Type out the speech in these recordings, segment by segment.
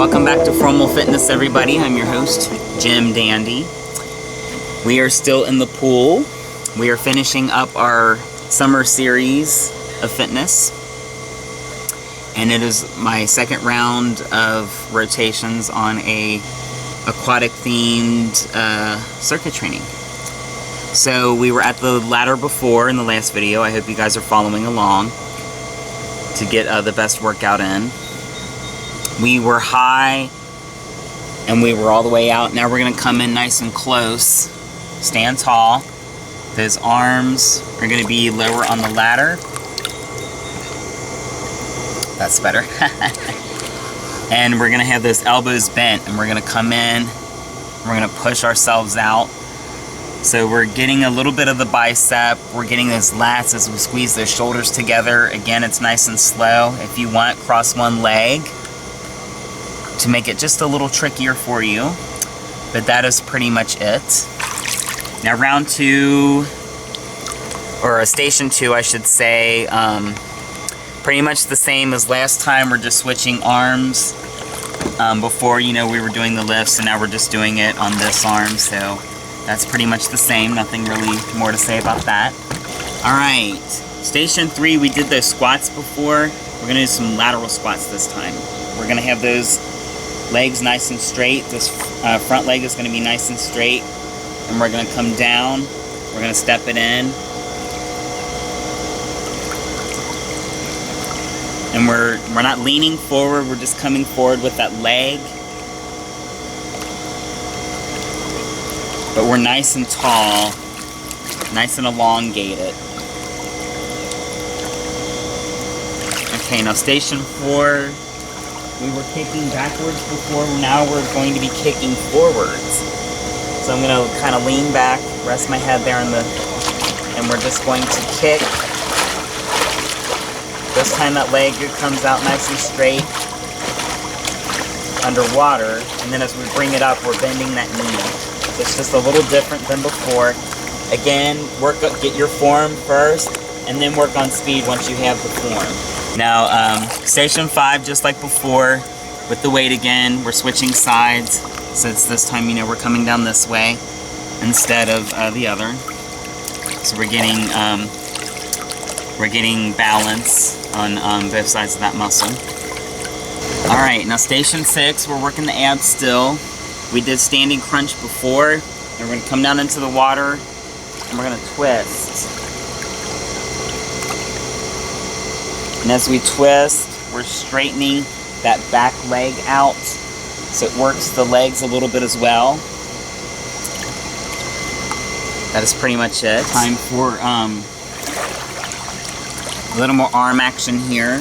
Welcome back to Formal Fitness, everybody. I'm your host, Jim Dandy. We are still in the pool. We are finishing up our summer series of fitness. And it is my second round of rotations on a aquatic themed circuit training. So we were at the ladder before in the last video. I hope you guys are following along to get the best workout in. We were high and we were all the way out. Now we're going to come in nice and close. Stand tall. Those arms are going to be lower on the ladder. That's better. And we're going to have those elbows bent and we're going to come in. We're going to push ourselves out. So we're getting a little bit of the bicep. We're getting those lats as we squeeze those shoulders together. Again, it's nice and slow. If you want, cross one leg to make it just a little trickier for you. But that is pretty much it. Now round two, or station two I should say, pretty much the same as last time. We're just switching arms. Before, you know, we were doing the lifts and now we're just doing it on this arm. So that's pretty much the same. Nothing really more to say about that. Alright, station three, we did those squats before. We're going to do some lateral squats this time. We're going to have those legs nice and straight. This front leg is going to be nice and straight. And we're going to come down. We're going to step it in. And we're not leaning forward. We're just coming forward with that leg. But we're nice and tall. Nice and elongated. Okay, now station four. We were kicking backwards before, now we're going to be kicking forwards. So I'm going to kind of lean back, rest my head there and we're just going to kick. This time that leg comes out nice and straight underwater, and then as we bring it up, we're bending that knee. So it's just a little different than before. Again, get your form first, and then work on speed once you have the form. Now, station five, just like before, with the weight again, we're switching sides, since this time, you know, we're coming down this way instead of the other. So we're getting balance on both sides of that muscle. All right, now station six, we're working the abs still. We did standing crunch before, and we're going to come down into the water, and we're going to twist. And as we twist, we're straightening that back leg out so it works the legs a little bit as well. That is pretty much it. Time for a little more arm action here.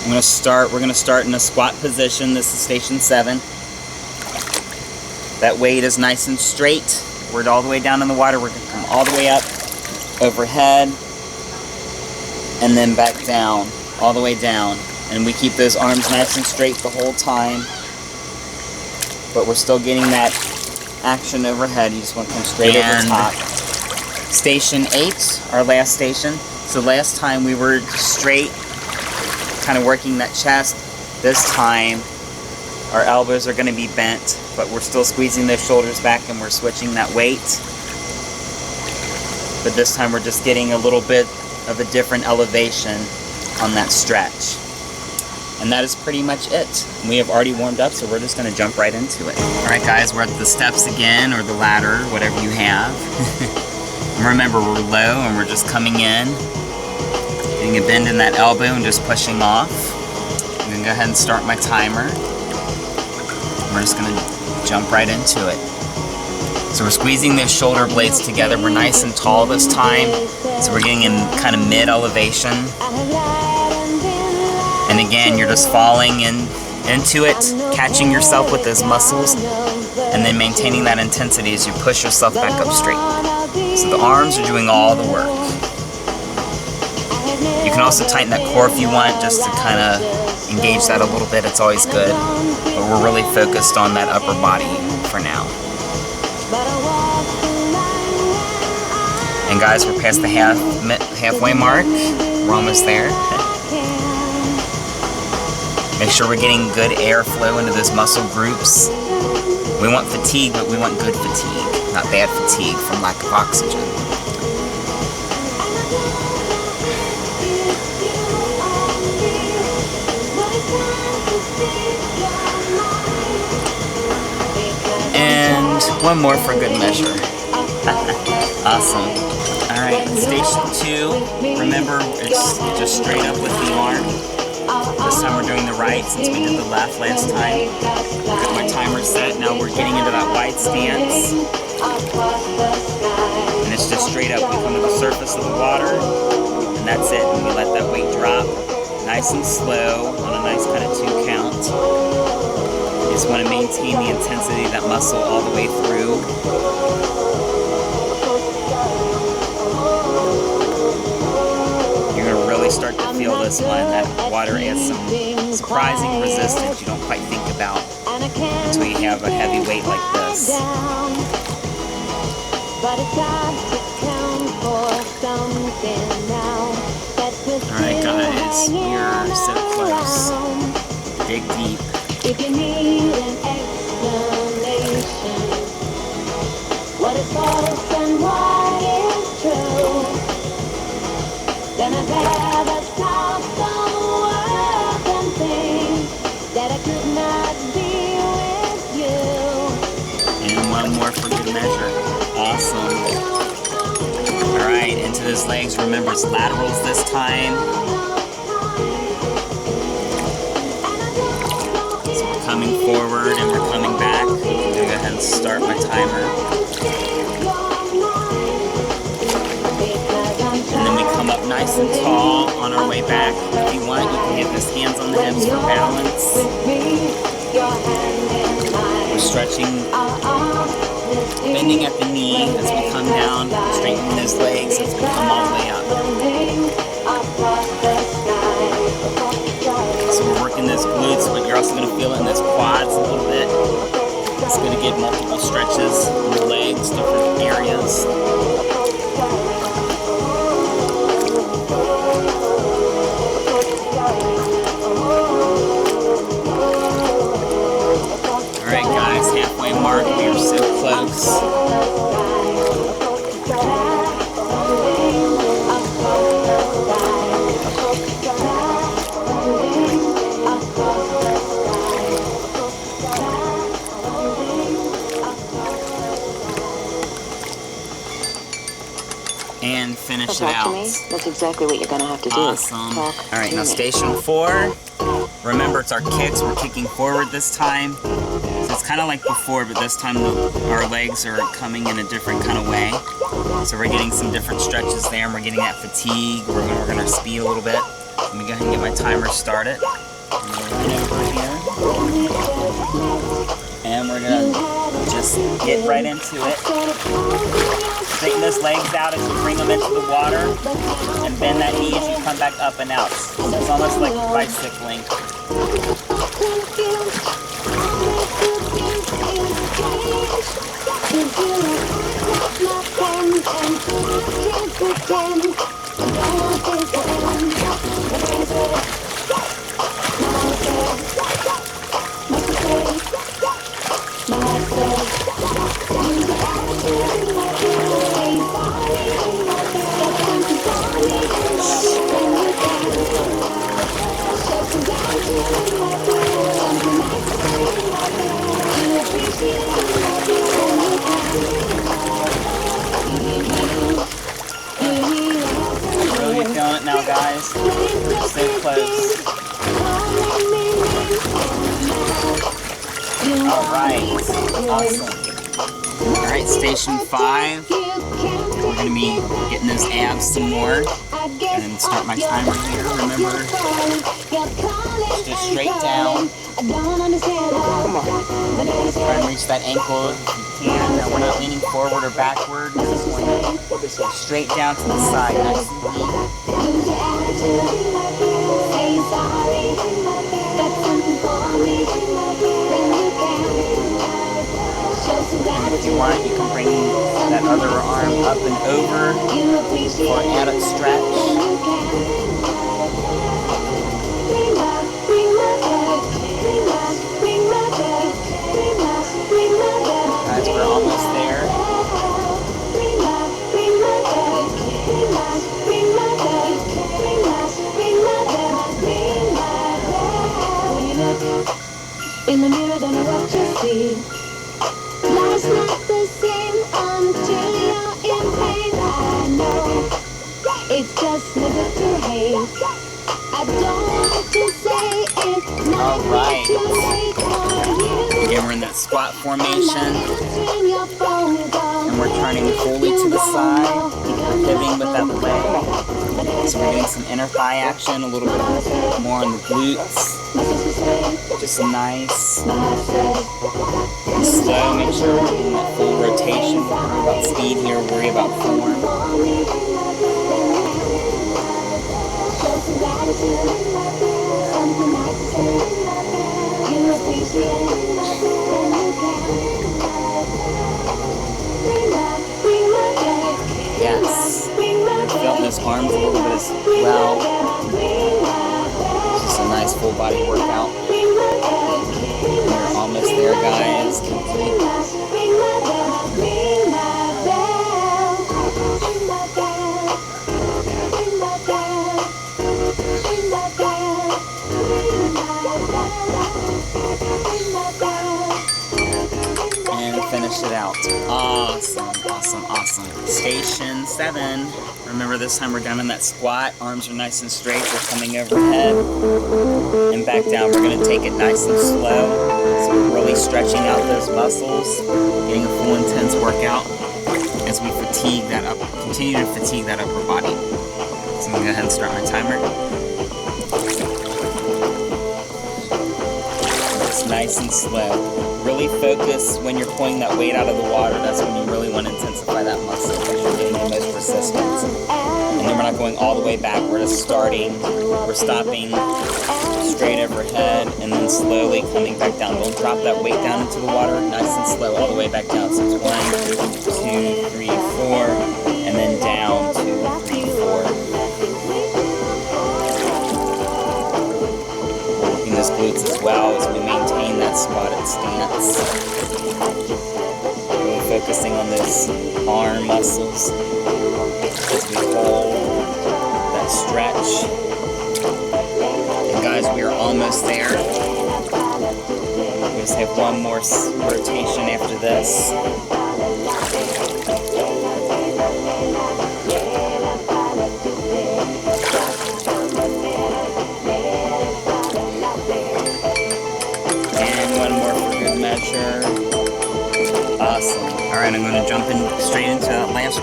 We're going to start in a squat position. This is station 7. That weight is nice and straight. We're all the way down in the water. We're going to come all the way up overhead. And then back down, all the way down. And we keep those arms nice and straight the whole time. But we're still getting that action overhead. You just want to come straight over the top. Station 8, our last station. So last time we were straight, kind of working that chest. This time, our elbows are going to be bent, but we're still squeezing those shoulders back and we're switching that weight. But this time we're just getting a little bit of a different elevation on that stretch. And that is pretty much it. We have already warmed up, so we're just going to jump right into it. Alright guys, we're at the steps again, or the ladder, whatever you have. And remember, we're low and we're just coming in, getting a bend in that elbow and just pushing off. I'm going to go ahead and start my timer. We're just going to jump right into it. So we're squeezing those shoulder blades together. We're nice and tall this time. So we're getting in kind of mid-elevation. And again, you're just falling into it, catching yourself with those muscles, and then maintaining that intensity as you push yourself back up straight. So the arms are doing all the work. You can also tighten that core if you want, just to kind of engage that a little bit. It's always good. But we're really focused on that upper body for now. And guys, we're past the halfway mark. We're almost there. Make sure we're getting good airflow into those muscle groups. We want fatigue, but we want good fatigue, not bad fatigue from lack of oxygen. And one more for good measure. Awesome. Alright, station 2. Remember, it's just straight up with the arm. This time we're doing the right since we did the left last time. Got my timer set. Now we're getting into that wide stance. And it's just straight up. We come to the surface of the water, and that's it. And we let that weight drop nice and slow on a nice kind of 2 count. You just want to maintain the intensity of that muscle all the way through. You're going to really start to feel this one. That water has some surprising resistance you don't quite think about until you have a heavy weight like this. Alright guys, we're so close. Dig deep. If you need an explanation, what is false and what is true, then I'd rather talk some words and think that I could not be with you. And one more for good measure. Awesome. Alright, into those legs. Remember, it's laterals this time. Coming forward and we're coming back. I'm going to go ahead and start my timer. And then we come up nice and tall on our way back. If you want, you can get those hands on the hips for balance. We're stretching, bending at the knee as we come down, straightening those legs as we come all the way up. So we're working those glutes, but you're also going to feel it in those quads a little bit. It's going to get multiple stretches in the legs, different areas. Alright guys, halfway mark, we are so close. And finish it out. That's exactly what you're going to have to do. Awesome. Alright, now station 4. Remember, it's our kicks. We're kicking forward this time. So it's kind of like before, but this time our legs are coming in a different kind of way. So we're getting some different stretches there, and we're getting that fatigue. We're going to speed a little bit. Let me go ahead and get my timer started. Over here. And we're going to just get right into it. Straighten those legs out as you bring them into the water, and bend that knee as you come back up and out. So it's almost like bicycling. Really feeling it now, guys. Stay close. Alright, awesome. Alright, station 5. We're going to be getting those abs some more. And start my timer here. Remember, just straight down. Come on. Try and reach that ankle if you can. Now we're not leaning forward or backward. We're just going straight down to the side, nice and deep. And if you want, you can bring that other arm up and over for an added stretch. It's just nigga to hate. I don't want to say it. All right. Too late for you. Again, we're in that squat formation. Answering your phone call. And we're turning fully to the side. We're pivoting with that leg. So we're getting some inner thigh action, a little bit more on the glutes. Just nice. Slow, make sure we're getting that full rotation. Don't worry about speed here, worry about form. Yes. We're feeling those arms a little bit as well. Just a nice full body workout. We're almost there, guys. And finish it out. Awesome, awesome, awesome. Station 7. Remember, this time we're down in that squat. Arms are nice and straight. We're coming overhead and back down. We're going to take it nice and slow. So we're really stretching out those muscles, getting a full intense workout as we fatigue that up, continue to fatigue that upper body. So I'm going to go ahead and start my timer. It's nice and slow. Really focus when you're pulling that weight out of the water. That's when you really want to intensify that muscle because you're getting the most resistance. And then we're not going all the way back. We're just starting. We're stopping straight overhead and then slowly coming back down. Don't drop that weight down into the water. Nice and slow all the way back down. So it's 1, 2, 3, 4, and then down 2, 3, 4. This glutes as well as we maintain that squatted stance. Really focusing on those arm muscles as we hold that stretch. And guys, we are almost there. We just have one more rotation after this. Awesome. Alright, I'm going to jump in straight into that last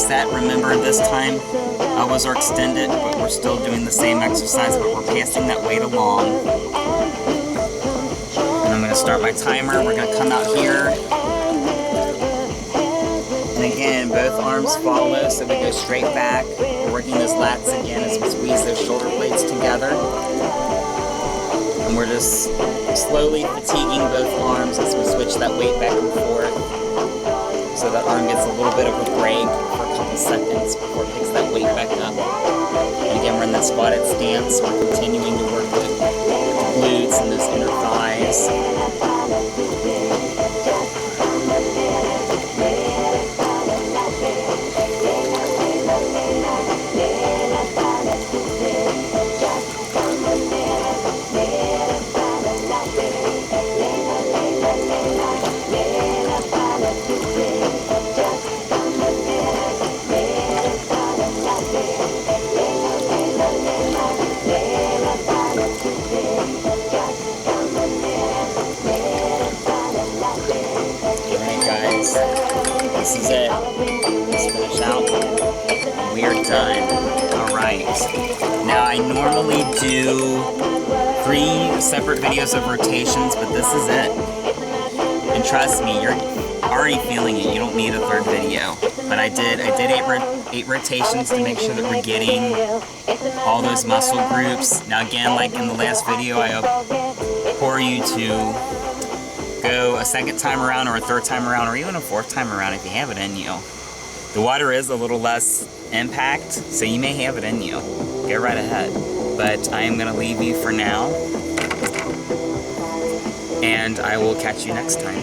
set. Remember, this time elbows are extended, but we're still doing the same exercise, but we're passing that weight along. And I'm going to start my timer. We're going to come out here. And again, both arms follow, so we go straight back. We're working those lats again as we squeeze those shoulder blades together. And we're just slowly fatiguing both arms as we switch that weight back and forth. So that arm gets a little bit of a break for a couple seconds before it picks that weight back up. And again, we're in that squatted stance. We're continuing to work the glutes and those inner thighs. This is it. Let's finish out. We're done. Alright. Now I normally do 3 separate videos of rotations, but this is it. And trust me, you're already feeling it. You don't need a 3rd video. But I did 8 rotations to make sure that we're getting all those muscle groups. Now again, like in the last video, I implore you to go a 2nd time around or a 3rd time around or even a 4th time around if you have it in you. The water is a little less impact, so you may have it in you. Go right ahead. But I am going to leave you for now, and I will catch you next time.